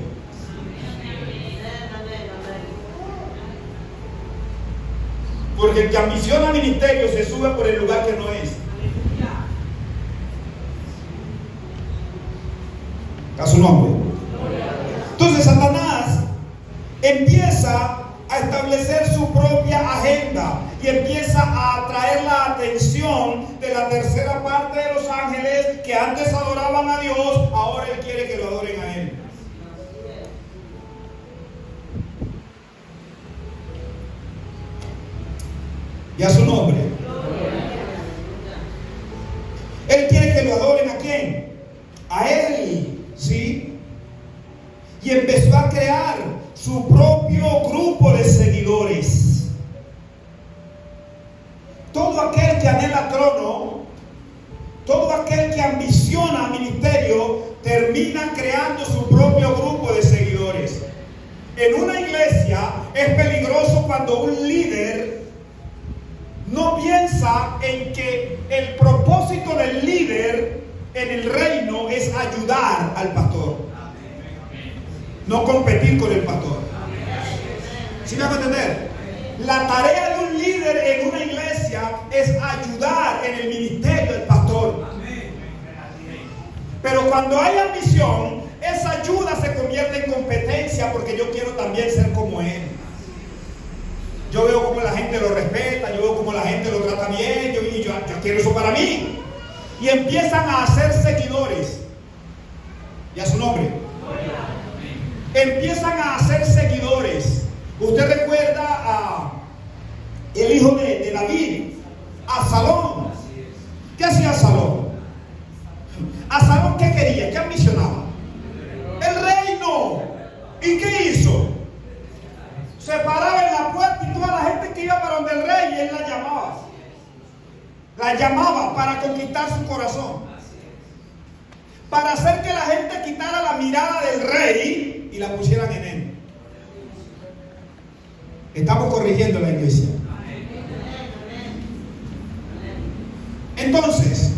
Porque el que ambiciona ministerio se sube por el lugar que no es. A su nombre. Entonces Satanás empieza a establecer su propia agenda y empieza a atraer la atención de la tercera parte de los ángeles que antes adoraban a Dios. Ahora él quiere que lo adoren a él. Y a su nombre. Él quiere que lo adoren ¿a quién? A él. ¿Sí? Y empezó a crear su propio grupo de seguidores. Todo aquel que anhela trono, todo aquel que ambiciona ministerio, termina creando su propio grupo de seguidores. En una iglesia es peligroso cuando un líder no piensa en que el propósito del líder en el reino es ayudar al pastor, no competir con el pastor. ¿Sí me van a entender? La tarea de un líder en una iglesia es ayudar en el ministerio del pastor. Pero cuando hay ambición, esa ayuda se convierte en competencia, porque yo quiero también ser como él. Yo veo cómo la gente lo respeta, yo veo cómo la gente lo trata bien, yo quiero eso para mí. Y empiezan a hacer seguidores. Y a su nombre. Empiezan a hacer seguidores. Usted recuerda a el hijo de David, Absalón. ¿Qué hacía Absalón? Absalón, ¿qué quería? ¿Qué ambicionaba? El reino. ¿Y qué hizo? Se paraba en la puerta y toda la gente que iba para donde el rey, él la llamaba. La llamaba para conquistar su corazón, para hacer que la gente quitara la mirada del rey y la pusieran en él. Estamos corrigiendo la iglesia. Entonces,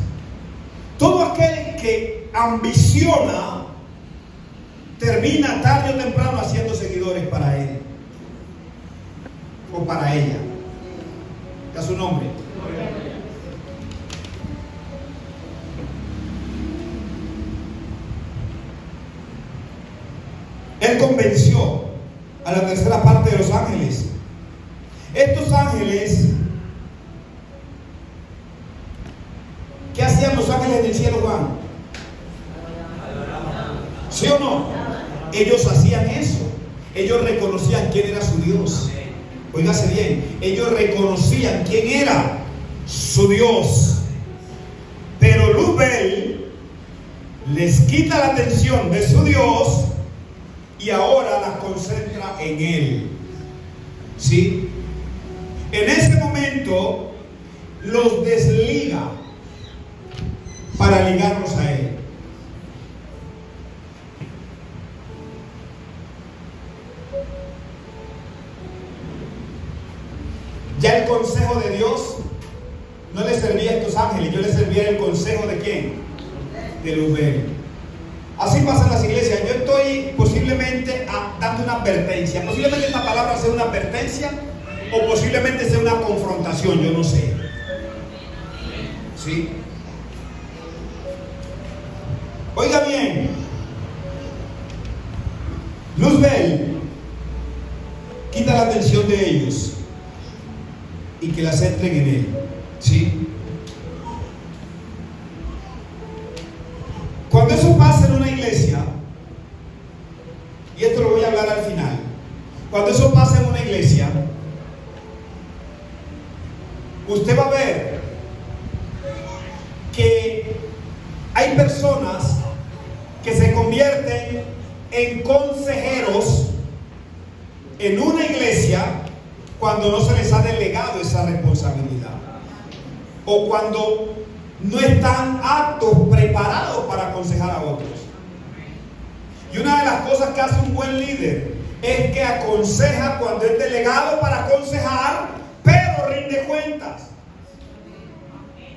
todo aquel que ambiciona termina tarde o temprano haciendo seguidores para él o para ella. ¿Qué es su nombre? El Él convenció a la tercera parte de los ángeles. Estos ángeles, ¿qué hacían los ángeles del cielo, Juan? ¿Sí o no? Ellos hacían eso. Ellos reconocían quién era su Dios. Óigase bien, ellos reconocían quién era su Dios. Pero Luzbel les quita la atención de su Dios y ahora la concentra en él. ¿Sí? En ese momento los desliga para ligarlos a él. Ya el consejo de Dios no le servía a estos ángeles, yo les servía el consejo de ¿quién? De Luzbel. Así pasa en las iglesias. Yo estoy posiblemente dando una advertencia. Posiblemente esta palabra sea una advertencia o posiblemente sea una confrontación, yo no sé. ¿Sí? Oiga bien, Luzbel quita la atención de ellos y que la centren en él. ¿Sí? Cuando eso pasa en una iglesia, y esto lo voy a hablar al final, cuando eso pasa en una iglesia, usted va a ver que hay personas que se convierten en consejeros en una iglesia cuando no se les ha delegado esa responsabilidad, o cuando no están aptos, preparados para aconsejar a otros. Y una de las cosas que hace un buen líder es que aconseja cuando es delegado para aconsejar, pero rinde cuentas.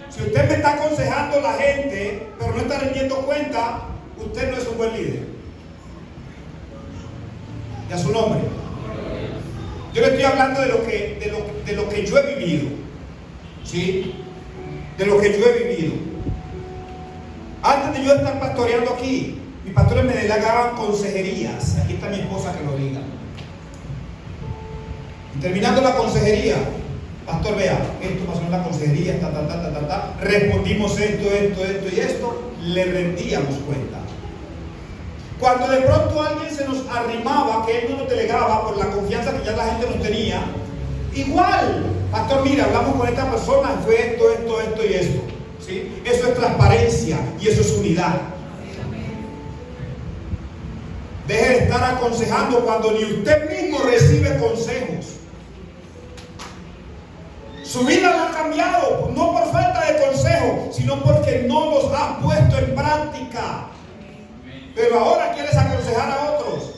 Si usted me está aconsejando a la gente, pero no está rindiendo cuenta, usted no es un buen líder. Y a su nombre. Yo le estoy hablando de lo que yo he vivido. ¿Sí? De lo que yo he vivido. Antes de yo estar pastoreando aquí, mis pastores me delegaban consejerías. Aquí está mi esposa que lo diga. Y terminando la consejería, pastor, vea, esto pasó en la consejería, respondimos esto y esto, le rendíamos cuenta. Cuando de pronto alguien se nos arrimaba, que él no nos delegaba por la confianza que ya la gente nos tenía, igual, pastor, mira, hablamos con esta persona, fue esto y esto. ¿Sí? Eso es transparencia y eso es unidad. Deje de estar aconsejando cuando ni usted mismo recibe consejos. Su vida no ha cambiado, no por falta de consejo, sino porque no los ha puesto en práctica. Pero ahora quieres aconsejar a otros.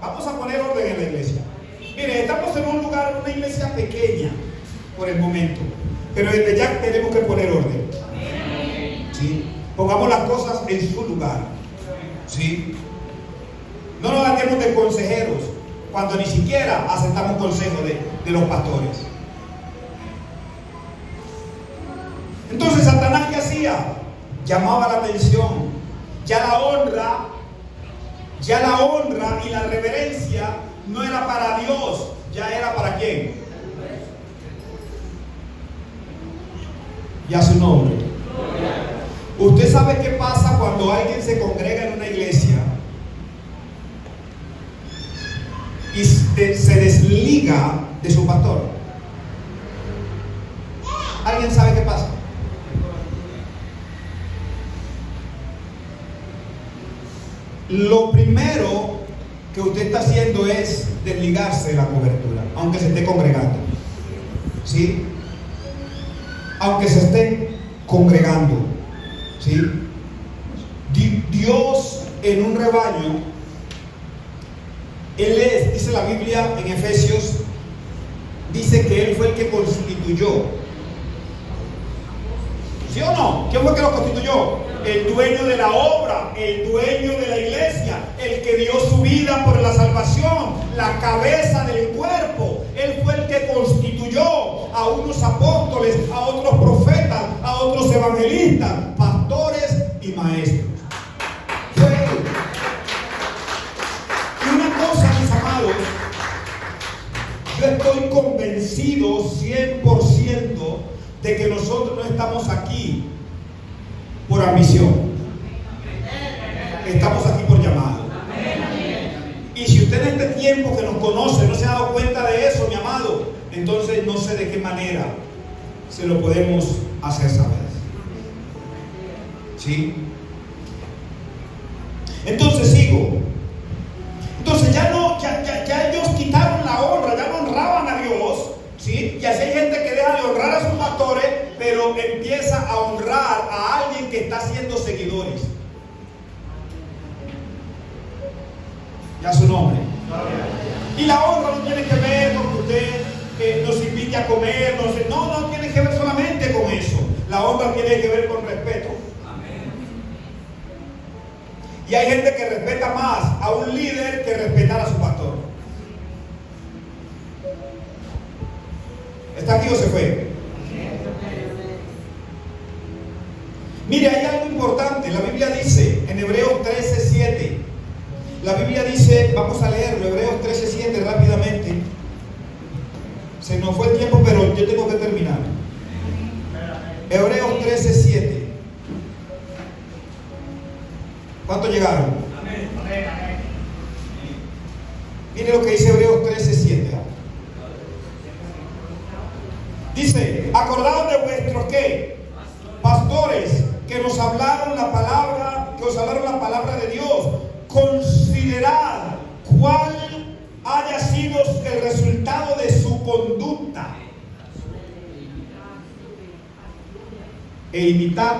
Vamos a poner orden en la iglesia. Mire, estamos en un lugar, una iglesia pequeña por el momento, pero desde ya tenemos que poner orden. ¿Sí? Pongamos las cosas en su lugar. ¿Sí? No nos andemos de consejeros cuando ni siquiera aceptamos consejo de los pastores. Entonces, Satanás, ¿qué hacía? Llamaba la atención. Ya la honra y la reverencia no era para Dios, ya era para ¿quién? Y a su nombre. Usted sabe qué pasa cuando alguien se congrega en una iglesia y se desliga de su pastor. ¿Alguien sabe qué pasa? Lo primero que usted está haciendo es desligarse de la cobertura, aunque se esté congregando. ¿Sí? Aunque se esté congregando. ¿Sí? Dios en un rebaño, Él es, dice la Biblia en Efesios, dice que Él fue el que constituyó. ¿Sí o no? ¿Quién fue que lo constituyó? El dueño de la obra, el dueño de la iglesia, el que dio su vida por la salvación, la cabeza del cuerpo. Él fue el que constituyó a unos apóstoles, a otros profetas, a otros evangelistas, pastores y maestros. Fue él. Y yo estoy convencido 100% de que nosotros no estamos aquí por ambición. Estamos aquí por llamado. Y si usted en este tiempo que nos conoce no se ha dado cuenta de eso, mi amado, entonces no sé de qué manera se lo podemos hacer saber. ¿Sí? Entonces sigo. Entonces ya ellos quitaron la honra, ya no honraban a Dios, ¿sí? Y así hay gente que deja de honrar a sus pastores, pero empieza a honrar a alguien que está haciendo seguidores. Ya su nombre. Y la honra no tiene que ver con que usted nos invite a comer, no tiene que ver solamente con eso. La honra tiene que ver con respeto. Y hay gente que respeta más a un líder que respetar a su pastor. ¿Está aquí o se fue? Mire, hay algo importante. La Biblia dice en Hebreos 13:7. La Biblia dice, vamos a leerlo, Hebreos 13:7 rápidamente. Se nos fue el tiempo, pero yo tengo que terminar. Hebreos 13:7. ¿Cuántos llegaron? Mire lo que dice Hebreos 13:7. Dice, acordaos de vuestros ¿qué? Pastores que nos hablaron la palabra, que os hablaron la palabra de Dios. Considerad cuál haya sido el resultado de su conducta e imitad.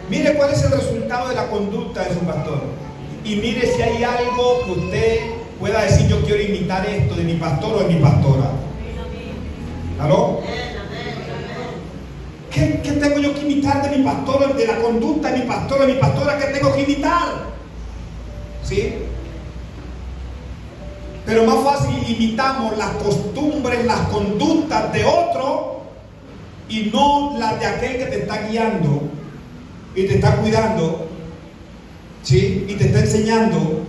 Mire cuál es el resultado de la conducta de su pastor. Y mire si hay algo que usted pueda decir, yo quiero imitar esto de mi pastor o de mi pastora. ¿Aló? ¿Qué tengo yo que imitar de mi pastor, de la conducta de mi pastor, de mi pastora? ¿Qué tengo que imitar? ¿Sí? Pero más fácil imitamos las costumbres, las conductas de otro y no las de aquel que te está guiando y te está cuidando, ¿sí? Y te está enseñando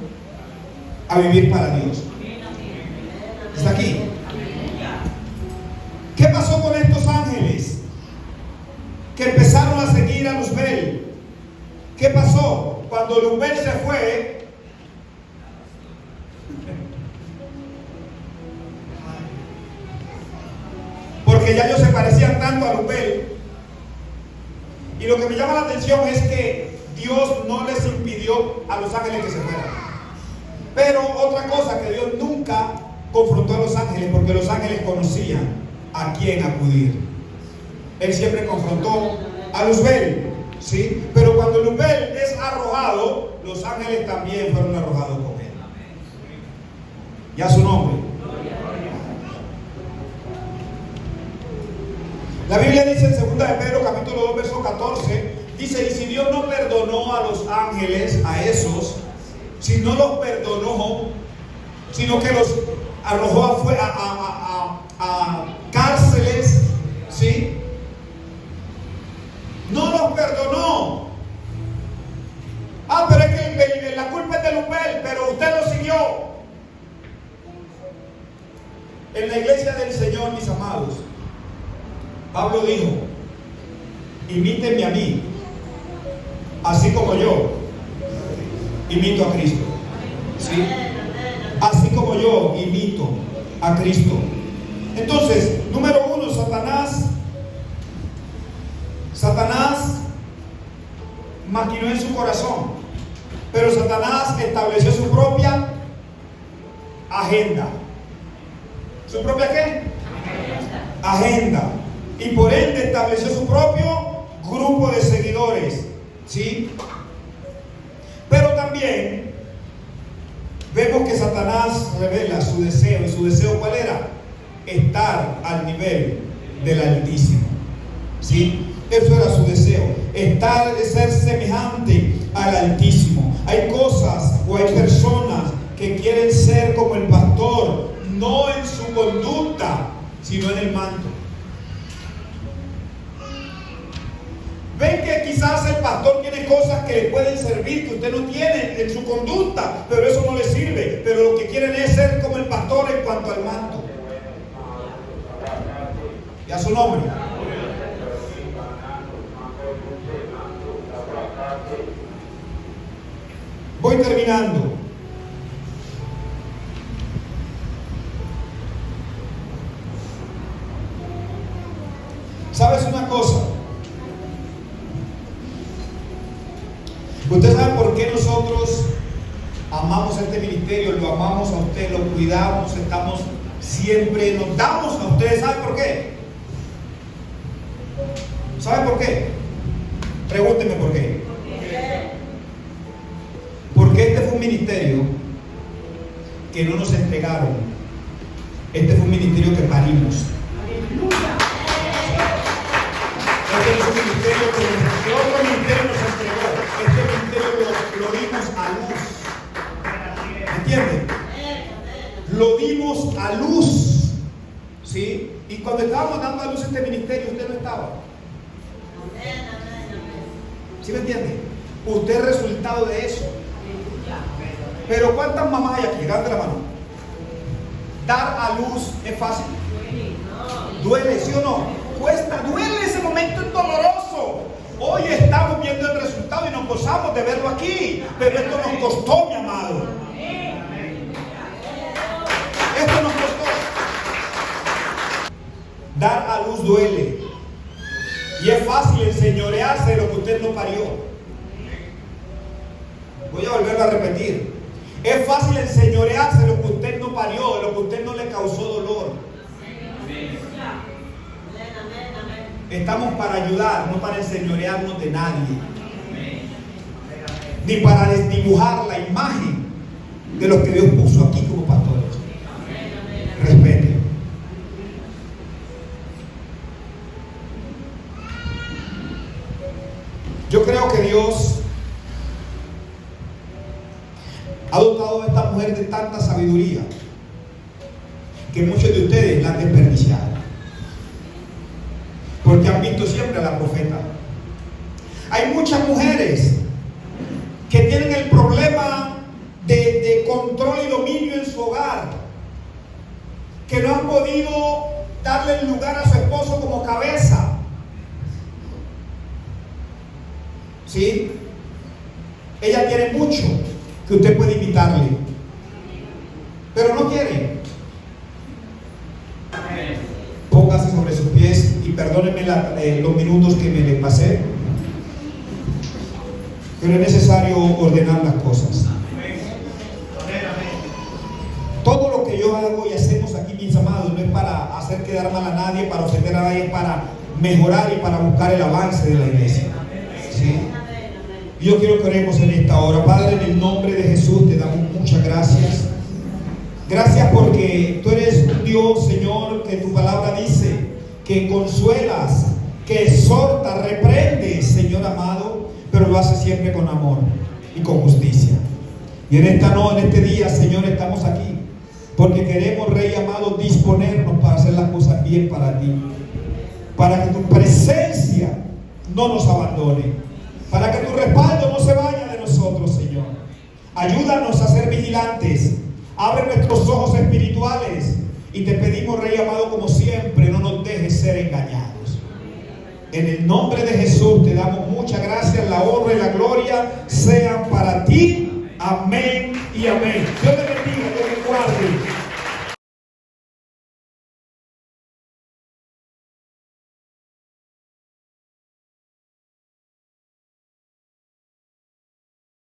a vivir para Dios. ¿Está aquí? ¿Qué pasó con estos ángeles que empezaron a seguir a Luzbel? ¿Qué pasó? Cuando Luzbel se fue, porque ya ellos se parecían tanto a Luzbel. Y lo que me llama la atención es que Dios no les impidió a los ángeles que se fueran. Pero otra cosa, que Dios nunca confrontó a los ángeles, porque los ángeles conocían a quién acudir. Él siempre confrontó a Luzbel, ¿sí? Pero cuando Luzbel es arrojado, los ángeles también fueron arrojados con él. Ya su nombre. La Biblia dice en 2 de Pedro capítulo 2 verso 14, dice, y si Dios no perdonó a los ángeles, a esos, si no los perdonó, sino que los arrojó a cárceles, ¿sí? No los perdonó. Pero es que la culpa es de Luzbel, pero usted lo siguió. En la iglesia del Señor, mis amados, Pablo dijo, imítenme a mí, así como yo imito a Cristo. ¿Sí? Así como yo imito a Cristo. Entonces, número uno, Satanás maquinó en su corazón, pero Satanás estableció su propia agenda. ¿Su propia qué? Agenda. Y por ende estableció su propio grupo de seguidores, ¿sí? Pero también vemos que Satanás revela su deseo. ¿Y su deseo cuál era? Estar al nivel del Altísimo, ¿sí? Eso era su deseo, ser semejante al Altísimo. Hay cosas o hay personas que quieren ser como el pastor, no en su conducta, sino en el manto. Ven que quizás el pastor tiene cosas que le pueden servir, que usted no tiene en su conducta, pero eso no le sirve. Pero lo que quiere su nombre. Voy terminando. ¿Sabes una cosa? Usted sabe por qué nosotros amamos este ministerio, lo amamos a usted, lo cuidamos, estamos siempre, nos damos a ustedes. ¿Sabe por qué? ¿Sabe por qué? Pregúnteme por qué. Porque este fue un ministerio que no nos entregaron. Este fue un ministerio que parimos. Este no es un ministerio que otro ministerio nos entregó. Este ministerio lo dimos a luz. ¿Entiende? Lo dimos a luz. ¿Sí? Y cuando estábamos dando a luz este ministerio, usted no estaba. ¿Sí me entiende? Usted es resultado de eso. Pero ¿cuántas mamás hay aquí? Levante la mano. Dar a luz es fácil. Duele, ¿sí o no? Cuesta, duele, ese momento es doloroso. Hoy estamos viendo el resultado y nos gozamos de verlo aquí. Pero esto nos costó, mi amado. Esto nos costó. Dar a luz duele. Y es fácil enseñorearse de lo que usted no parió. Voy a volverlo a repetir. Es fácil enseñorearse de lo que usted no parió, de lo que usted no le causó dolor. Estamos para ayudar, no para enseñorearnos de nadie. Ni para desdibujar la imagen de los que Dios puso aquí como pastores. Respete. Yo creo que Dios ha dotado a esta mujer de tanta sabiduría que muchos de ustedes la han desperdiciado, porque han visto siempre a la profeta. Hay muchas mujeres que tienen el problema de control y dominio en su hogar, que no han podido darle el lugar a su esposo como cabeza. ¿Sí? Ella tiene mucho que usted puede invitarle, pero no quiere. Póngase sobre sus pies y perdónenme los minutos que me le pasé, pero es necesario ordenar las cosas. Todo lo que yo hago y hacemos aquí, mis amados, no es para hacer quedar mal a nadie, para ofender a nadie, es para mejorar y para buscar el avance de la iglesia. ¿Sí? Yo quiero que oremos en esta hora. Padre, en el nombre de Jesús te damos muchas gracias. Gracias porque tú eres un Dios, Señor, que tu palabra dice que consuelas, que exhorta, reprendes, Señor amado, pero lo hace siempre con amor y con justicia. Y en este día, Señor, estamos aquí porque queremos, Rey amado, disponernos para hacer las cosas bien para ti, para que tu presencia no nos abandone, para que tu respaldo no se vaya de nosotros, Señor. Ayúdanos a ser vigilantes. Abre nuestros ojos espirituales y te pedimos, Rey amado, como siempre, no nos dejes ser engañados. En el nombre de Jesús te damos muchas gracias. La honra y la gloria sean para ti. Amén y amén. Dios te bendiga.